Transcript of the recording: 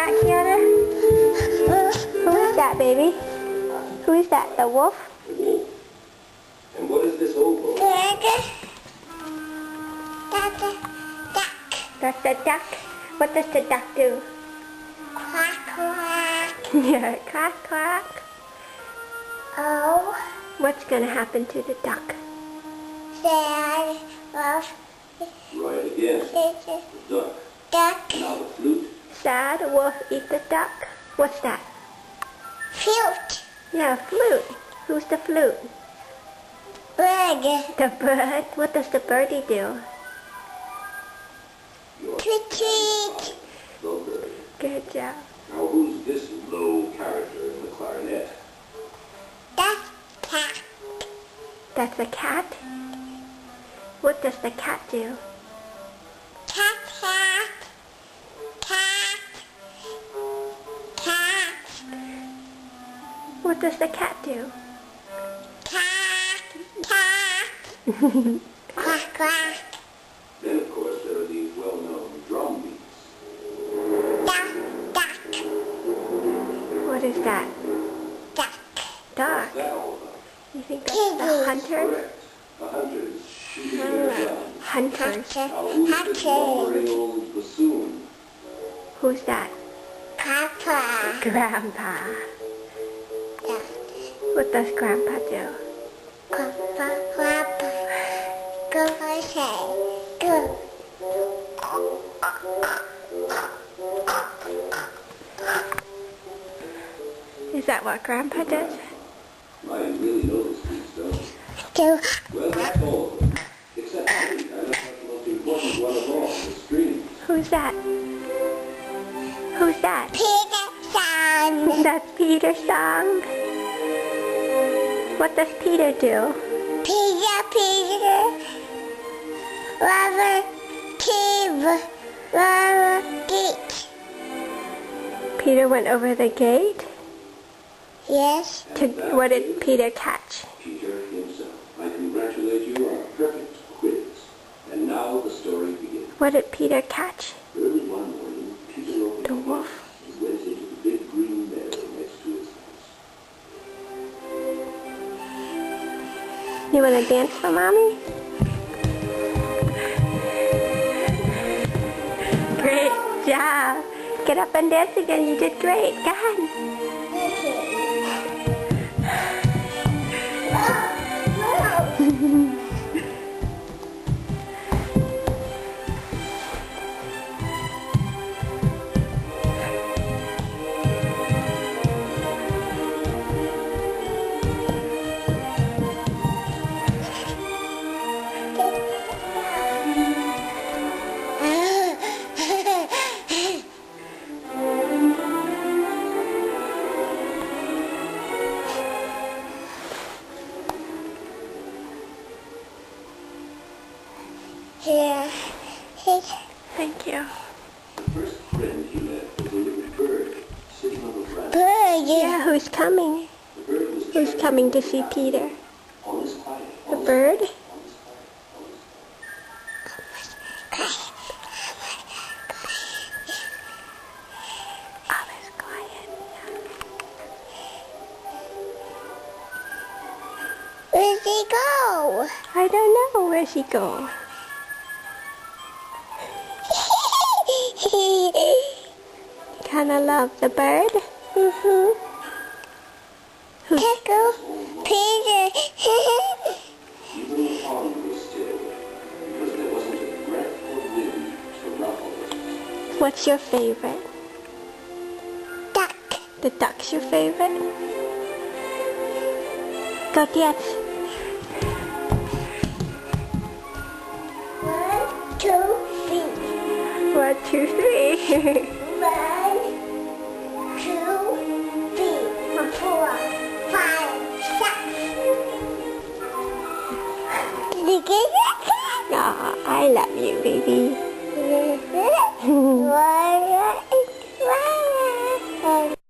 that, Kiana? Who is that, baby? Who is that? The wolf? The wolf. And what is this oval? That's a duck. That's the duck. What does the duck do? Quack, quack. Yeah, quack, quack. Oh, What's going to happen to the duck? sad of Right again. The duck. duck. Now the flute. Sad wolf eat the duck. What's that? Flute. Yeah, flute. Who's the flute? Bird. The bird. What does the birdie do? Your Tweet, tweet. the bird. Good job. Now who's this low character in the clarinet? That's cat. That's a cat. What does the cat do? Cat, cat. Cat. Cat. What does the cat do? Cat. Cat. Quack, quack. Then of course there are these well-known drum beats. Duck, duck. What is that? Duck. Dog. What's that all about? You think that's the hunter? Correct. The hunters shooting their guns. Hunters. Now who's this lumbering old bassoon? Who's that? Papa. Grandpa. Duck. What does Grandpa do? Papa, papa. Go say. Go. Is that what Grandpa does? I really know this piece, don't you? Go. Well, that's all of them. Except me. I don't have the most important one of all, the strings. Who's that? Who's that? Peter Sun. That's Peter's song. What does Peter do? Peter, Peter. Rubber, cave. Rubber, gate. Peter went over the gate. Yes. What did Peter catch? Peter himself. I congratulate you on a perfect quiz. And now the story begins. What did Peter catch? Early one morning, Peter opened The wolf. He went into the big green meadow next to his house. You want to dance for Mommy? Great job. Get up and dance again. You did great. Go ahead. Here. Thank you. The first friend he met was a little bird sitting on the ground. Bird. Yeah, who's coming? The bird was Who's coming to see Peter? all his quiet. The bird? All is quiet. Where'd he go? I don't know. Where's he go? Kinda love the bird? Mm-hmm. Tickle, Peter. Even the pond was still, because there wasn't a breath of wind to ruffle it. What's your favorite? Duck. The duck's your favorite? Go dance. 1, 2, 3. 1, 2, 3. 1, 2, 3, 4, 5, 6. Did you get that? Aw, I love you, baby.